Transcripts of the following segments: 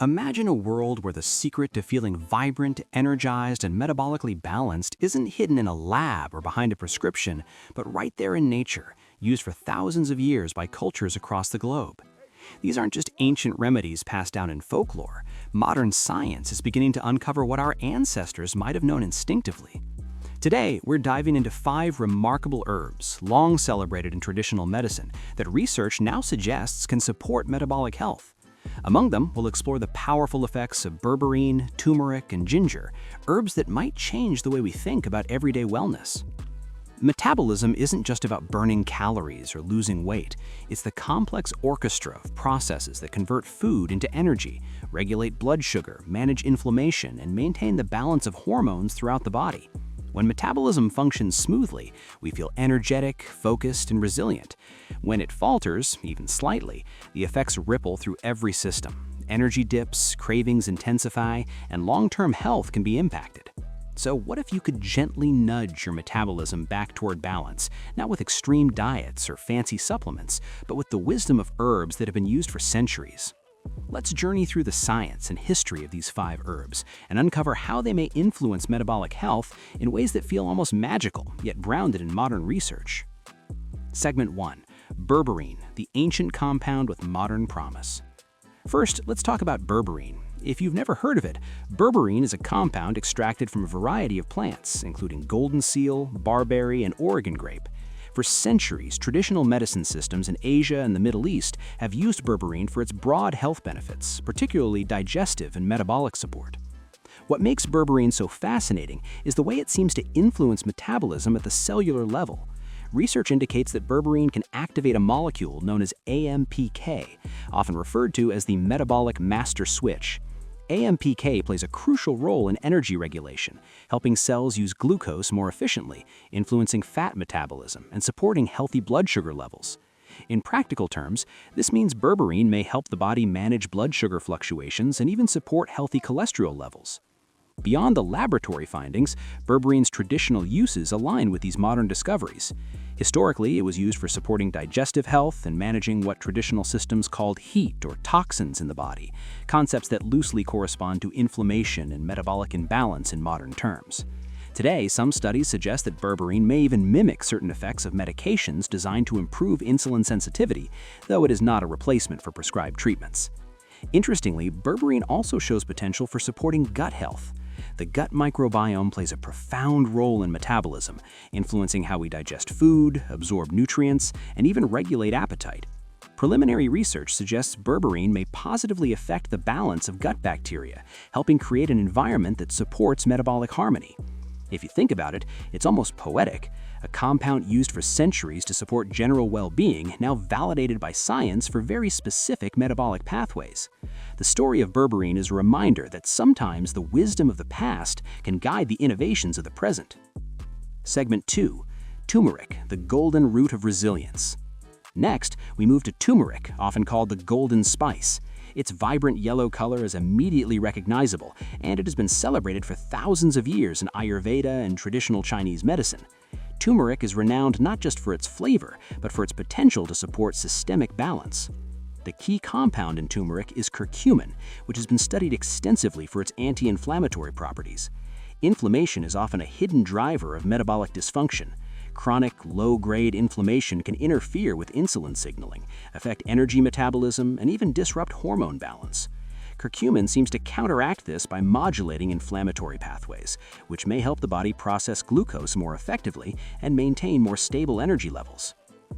Imagine a world where the secret to feeling vibrant, energized, and metabolically balanced isn't hidden in a lab or behind a prescription, but right there in nature, used for thousands of years by cultures across the globe. These aren't just ancient remedies passed down in folklore. Modern science is beginning to uncover what our ancestors might have known instinctively. Today, we're diving into 5 remarkable herbs, long celebrated in traditional medicine, that research now suggests can support metabolic health. Among them, we'll explore the powerful effects of berberine, turmeric, and ginger, herbs that might change the way we think about everyday wellness. Metabolism isn't just about burning calories or losing weight. It's the complex orchestra of processes that convert food into energy, regulate blood sugar, manage inflammation, and maintain the balance of hormones throughout the body. When metabolism functions smoothly, we feel energetic, focused, and resilient. When it falters, even slightly, the effects ripple through every system. Energy dips, cravings intensify, and long-term health can be impacted. So what if you could gently nudge your metabolism back toward balance, not with extreme diets or fancy supplements, but with the wisdom of herbs that have been used for centuries? Let's journey through the science and history of these 5 herbs and uncover how they may influence metabolic health in ways that feel almost magical, yet grounded in modern research. Segment 1. Berberine, the ancient compound with modern promise. First, let's talk about berberine. If you've never heard of it, berberine is a compound extracted from a variety of plants, including golden seal, barberry, and Oregon grape. For centuries, traditional medicine systems in Asia and the Middle East have used berberine for its broad health benefits, particularly digestive and metabolic support. What makes berberine so fascinating is the way it seems to influence metabolism at the cellular level. Research indicates that berberine can activate a molecule known as AMPK, often referred to as the metabolic master switch. AMPK plays a crucial role in energy regulation, helping cells use glucose more efficiently, influencing fat metabolism, and supporting healthy blood sugar levels. In practical terms, this means berberine may help the body manage blood sugar fluctuations and even support healthy cholesterol levels. Beyond the laboratory findings, berberine's traditional uses align with these modern discoveries. Historically, it was used for supporting digestive health and managing what traditional systems called heat or toxins in the body, concepts that loosely correspond to inflammation and metabolic imbalance in modern terms. Today, some studies suggest that berberine may even mimic certain effects of medications designed to improve insulin sensitivity, though it is not a replacement for prescribed treatments. Interestingly, berberine also shows potential for supporting gut health. The gut microbiome plays a profound role in metabolism, influencing how we digest food, absorb nutrients, and even regulate appetite. Preliminary research suggests berberine may positively affect the balance of gut bacteria, helping create an environment that supports metabolic harmony. If you think about it, it's almost poetic. A compound used for centuries to support general well-being, now validated by science for very specific metabolic pathways. The story of berberine is a reminder that sometimes the wisdom of the past can guide the innovations of the present. Segment 2. Turmeric, the golden root of resilience. Next, we move to turmeric, often called the golden spice. Its vibrant yellow color is immediately recognizable, and it has been celebrated for thousands of years in Ayurveda and traditional Chinese medicine. Turmeric is renowned not just for its flavor, but for its potential to support systemic balance. The key compound in turmeric is curcumin, which has been studied extensively for its anti-inflammatory properties. Inflammation is often a hidden driver of metabolic dysfunction. Chronic, low-grade inflammation can interfere with insulin signaling, affect energy metabolism, and even disrupt hormone balance. Curcumin seems to counteract this by modulating inflammatory pathways, which may help the body process glucose more effectively and maintain more stable energy levels.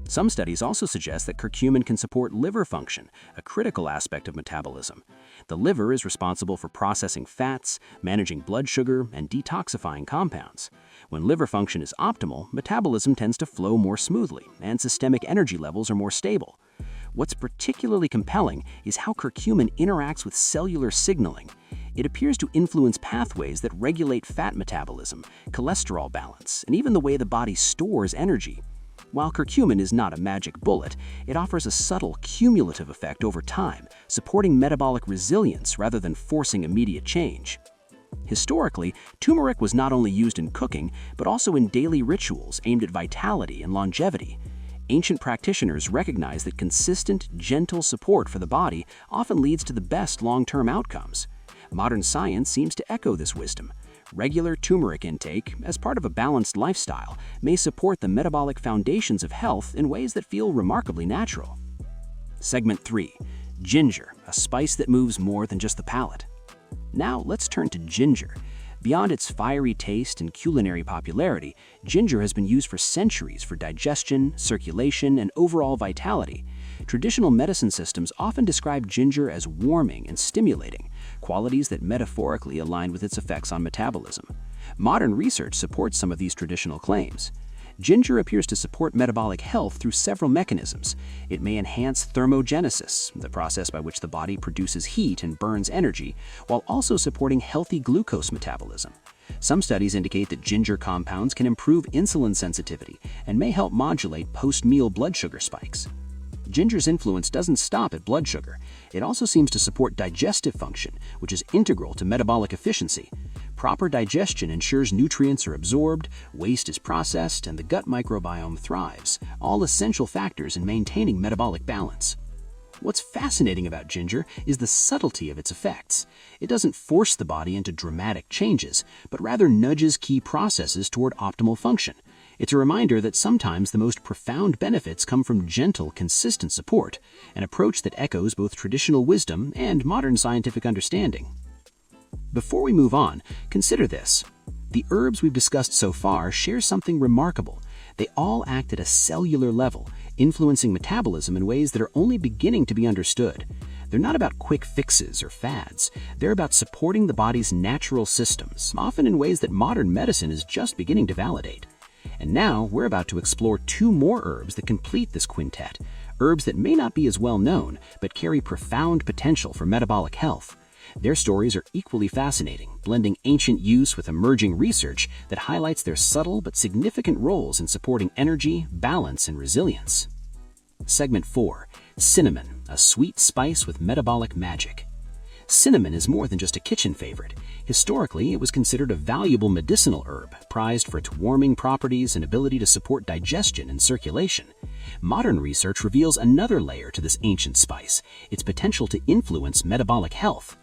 Some studies also suggest that curcumin can support liver function, a critical aspect of metabolism. The liver is responsible for processing fats, managing blood sugar, and detoxifying compounds. When liver function is optimal, metabolism tends to flow more smoothly, and systemic energy levels are more stable. What's particularly compelling is how curcumin interacts with cellular signaling. It appears to influence pathways that regulate fat metabolism, cholesterol balance, and even the way the body stores energy. While curcumin is not a magic bullet, it offers a subtle cumulative effect over time, supporting metabolic resilience rather than forcing immediate change. Historically, turmeric was not only used in cooking, but also in daily rituals aimed at vitality and longevity. Ancient practitioners recognized that consistent, gentle support for the body often leads to the best long-term outcomes. Modern science seems to echo this wisdom. Regular turmeric intake, as part of a balanced lifestyle, may support the metabolic foundations of health in ways that feel remarkably natural. Segment 3. Ginger, a spice that moves more than just the palate. Now let's turn to ginger. Beyond its fiery taste and culinary popularity, ginger has been used for centuries for digestion, circulation, and overall vitality. Traditional medicine systems often describe ginger as warming and stimulating, qualities that metaphorically align with its effects on metabolism. Modern research supports some of these traditional claims. Ginger appears to support metabolic health through several mechanisms. It may enhance thermogenesis, the process by which the body produces heat and burns energy, while also supporting healthy glucose metabolism. Some studies indicate that ginger compounds can improve insulin sensitivity and may help modulate post-meal blood sugar spikes. Ginger's influence doesn't stop at blood sugar. It also seems to support digestive function, which is integral to metabolic efficiency. Proper digestion ensures nutrients are absorbed, waste is processed, and the gut microbiome thrives, all essential factors in maintaining metabolic balance. What's fascinating about ginger is the subtlety of its effects. It doesn't force the body into dramatic changes, but rather nudges key processes toward optimal function. It's a reminder that sometimes the most profound benefits come from gentle, consistent support, an approach that echoes both traditional wisdom and modern scientific understanding. Before we move on, consider this. The herbs we've discussed so far share something remarkable. They all act at a cellular level, influencing metabolism in ways that are only beginning to be understood. They're not about quick fixes or fads. They're about supporting the body's natural systems, often in ways that modern medicine is just beginning to validate. And now we're about to explore 2 more herbs that complete this quintet, herbs that may not be as well known, but carry profound potential for metabolic health. Their stories are equally fascinating, blending ancient use with emerging research that highlights their subtle but significant roles in supporting energy, balance, and resilience. Segment 4. Cinnamon, a sweet spice with metabolic magic. Cinnamon is more than just a kitchen favorite. Historically, it was considered a valuable medicinal herb, prized for its warming properties and ability to support digestion and circulation. Modern research reveals another layer to this ancient spice, its potential to influence metabolic health.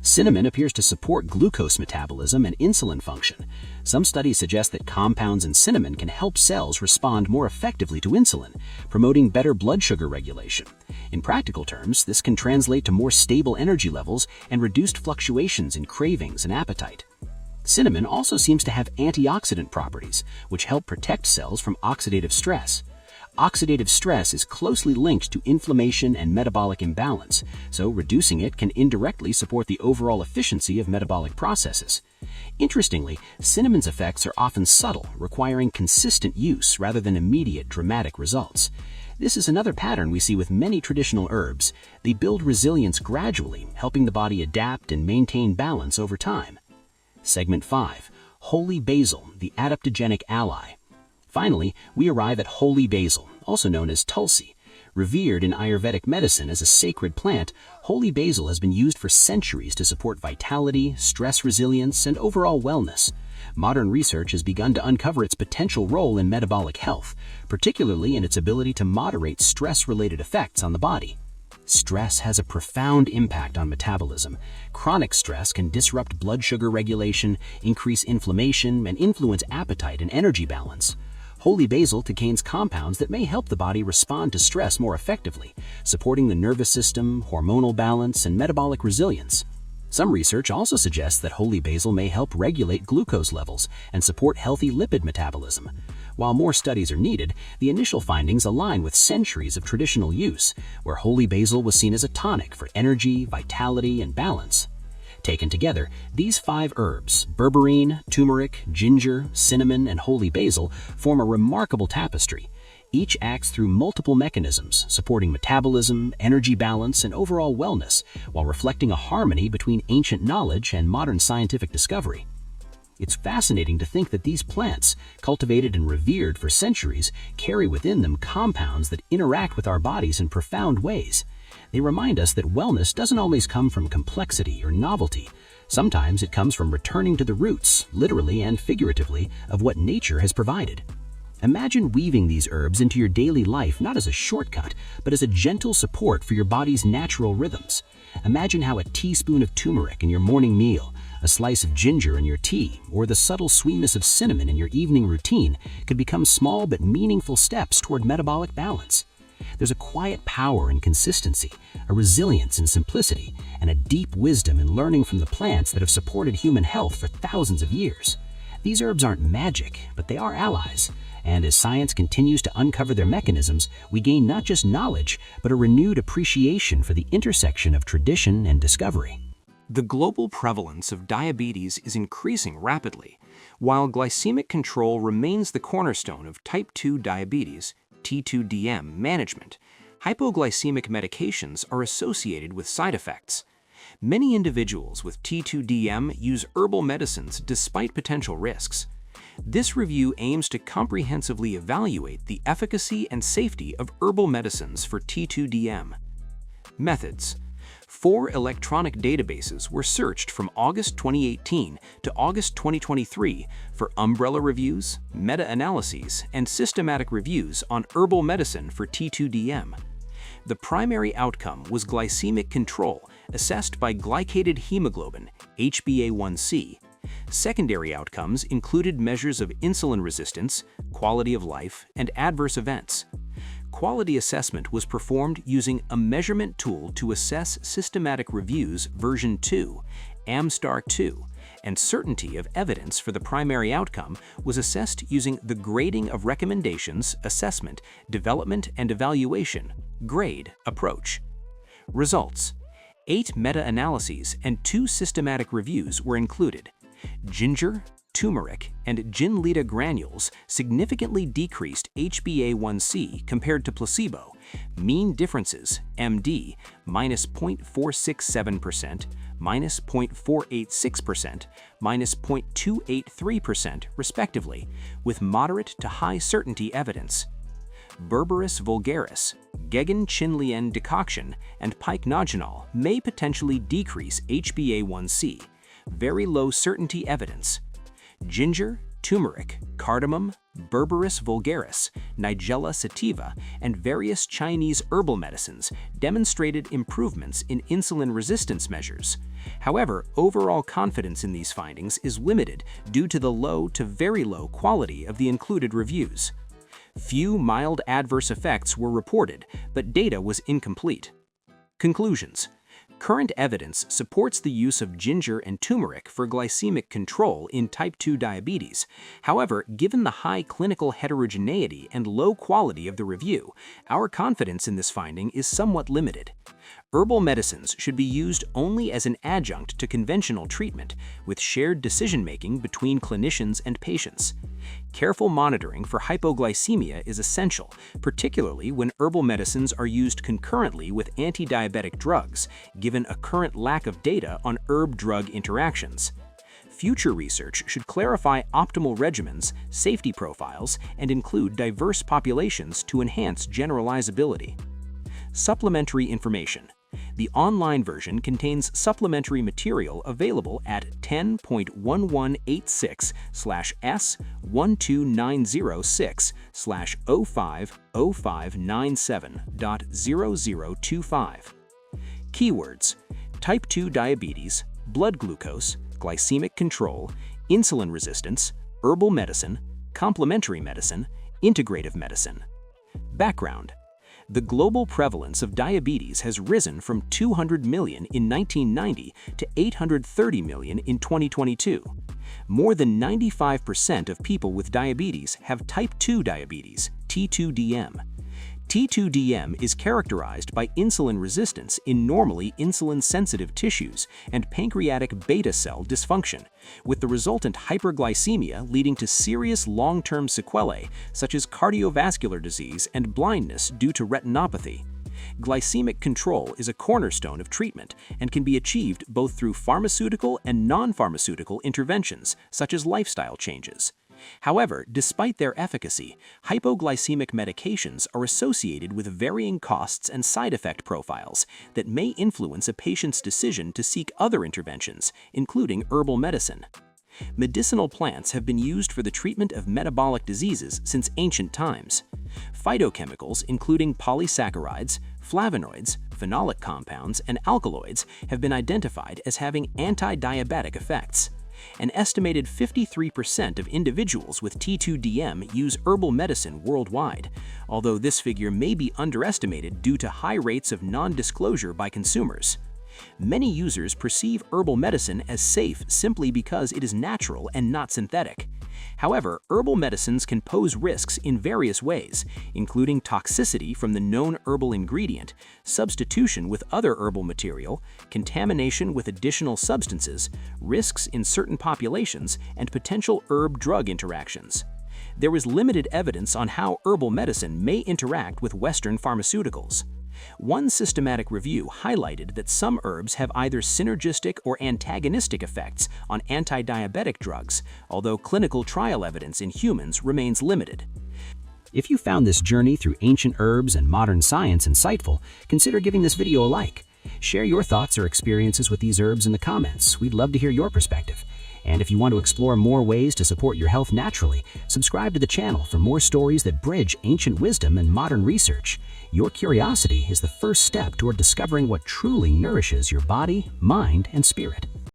Cinnamon appears to support glucose metabolism and insulin function. Some studies suggest that compounds in cinnamon can help cells respond more effectively to insulin, promoting better blood sugar regulation. In practical terms, this can translate to more stable energy levels and reduced fluctuations in cravings and appetite. Cinnamon also seems to have antioxidant properties, which help protect cells from oxidative stress. Oxidative stress is closely linked to inflammation and metabolic imbalance, so reducing it can indirectly support the overall efficiency of metabolic processes. Interestingly, cinnamon's effects are often subtle, requiring consistent use rather than immediate dramatic results. This is another pattern we see with many traditional herbs. They build resilience gradually, helping the body adapt and maintain balance over time. Segment 5. Holy basil, the adaptogenic ally. Finally, we arrive at holy basil, also known as tulsi. Revered in Ayurvedic medicine as a sacred plant, holy basil has been used for centuries to support vitality, stress resilience, and overall wellness. Modern research has begun to uncover its potential role in metabolic health, particularly in its ability to moderate stress-related effects on the body. Stress has a profound impact on metabolism. Chronic stress can disrupt blood sugar regulation, increase inflammation, and influence appetite and energy balance. Holy basil contains compounds that may help the body respond to stress more effectively, supporting the nervous system, hormonal balance, and metabolic resilience. Some research also suggests that holy basil may help regulate glucose levels and support healthy lipid metabolism. While more studies are needed, the initial findings align with centuries of traditional use, where holy basil was seen as a tonic for energy, vitality, and balance. Taken together, these 5 herbs, berberine, turmeric, ginger, cinnamon, and holy basil, form a remarkable tapestry. Each acts through multiple mechanisms, supporting metabolism, energy balance, and overall wellness, while reflecting a harmony between ancient knowledge and modern scientific discovery. It's fascinating to think that these plants, cultivated and revered for centuries, carry within them compounds that interact with our bodies in profound ways. They remind us that wellness doesn't always come from complexity or novelty. Sometimes it comes from returning to the roots, literally and figuratively, of what nature has provided. Imagine weaving these herbs into your daily life not as a shortcut, but as a gentle support for your body's natural rhythms. Imagine how a teaspoon of turmeric in your morning meal, a slice of ginger in your tea, or the subtle sweetness of cinnamon in your evening routine could become small but meaningful steps toward metabolic balance. There's a quiet power in consistency, a resilience in simplicity, and a deep wisdom in learning from the plants that have supported human health for thousands of years. These herbs aren't magic, but they are allies. And as science continues to uncover their mechanisms, we gain not just knowledge, but a renewed appreciation for the intersection of tradition and discovery. The global prevalence of diabetes is increasing rapidly. While glycemic control remains the cornerstone of type 2 diabetes, T2DM management, hypoglycemic medications are associated with side effects. Many individuals with T2DM use herbal medicines despite potential risks. This review aims to comprehensively evaluate the efficacy and safety of herbal medicines for T2DM. Methods. 4 electronic databases were searched from August 2018 to August 2023 for umbrella reviews, meta-analyses, and systematic reviews on herbal medicine for T2DM. The primary outcome was glycemic control, assessed by glycated hemoglobin, HbA1c. Secondary outcomes included measures of insulin resistance, quality of life, and adverse events. Quality assessment was performed using a measurement tool to assess systematic reviews version 2, AmStar2, and certainty of evidence for the primary outcome was assessed using the Grading of Recommendations, Assessment, Development, and Evaluation (GRADE) approach. Results: 8 meta-analyses and 2 systematic reviews were included. Ginger, turmeric, and Ginlita granules significantly decreased HbA1c compared to placebo. Mean differences, MD, minus 0.467%, minus 0.486%, minus 0.283%, respectively, with moderate to high certainty evidence. Berberis vulgaris, Gegan-Chinlian decoction, and pycnogenol may potentially decrease HbA1c. Very low certainty evidence. Ginger, turmeric, cardamom, Berberis vulgaris, Nigella sativa, and various Chinese herbal medicines demonstrated improvements in insulin resistance measures. However, overall confidence in these findings is limited due to the low to very low quality of the included reviews. Few mild adverse effects were reported, but data was incomplete. Conclusions. Current evidence supports the use of ginger and turmeric for glycemic control in type 2 diabetes. However, given the high clinical heterogeneity and low quality of the review, our confidence in this finding is somewhat limited. Herbal medicines should be used only as an adjunct to conventional treatment, with shared decision-making between clinicians and patients. Careful monitoring for hypoglycemia is essential, particularly when herbal medicines are used concurrently with anti-diabetic drugs, given a current lack of data on herb-drug interactions. Future research should clarify optimal regimens, safety profiles, and include diverse populations to enhance generalizability. Supplementary information. The online version contains supplementary material available at 10.1186/S12906/050597.0025. Keywords: type 2 diabetes, blood glucose, glycemic control, insulin resistance, herbal medicine, complementary medicine, integrative medicine. Background: the global prevalence of diabetes has risen from 200 million in 1990 to 830 million in 2022. More than 95% of people with diabetes have type 2 diabetes, T2DM. T2DM is characterized by insulin resistance in normally insulin-sensitive tissues and pancreatic beta cell dysfunction, with the resultant hyperglycemia leading to serious long-term sequelae such as cardiovascular disease and blindness due to retinopathy. Glycemic control is a cornerstone of treatment and can be achieved both through pharmaceutical and non-pharmaceutical interventions, such as lifestyle changes. However, despite their efficacy, hypoglycemic medications are associated with varying costs and side effect profiles that may influence a patient's decision to seek other interventions, including herbal medicine. Medicinal plants have been used for the treatment of metabolic diseases since ancient times. Phytochemicals, including polysaccharides, flavonoids, phenolic compounds, and alkaloids, have been identified as having anti-diabetic effects. An estimated 53% of individuals with T2DM use herbal medicine worldwide, although this figure may be underestimated due to high rates of non-disclosure by consumers. Many users perceive herbal medicine as safe simply because it is natural and not synthetic. However, herbal medicines can pose risks in various ways, including toxicity from the known herbal ingredient, substitution with other herbal material, contamination with additional substances, risks in certain populations, and potential herb-drug interactions. There is limited evidence on how herbal medicine may interact with Western pharmaceuticals. One systematic review highlighted that some herbs have either synergistic or antagonistic effects on anti-diabetic drugs, although clinical trial evidence in humans remains limited. If you found this journey through ancient herbs and modern science insightful, consider giving this video a like. Share your thoughts or experiences with these herbs in the comments. We'd love to hear your perspective. And if you want to explore more ways to support your health naturally, subscribe to the channel for more stories that bridge ancient wisdom and modern research. Your curiosity is the first step toward discovering what truly nourishes your body, mind, and spirit.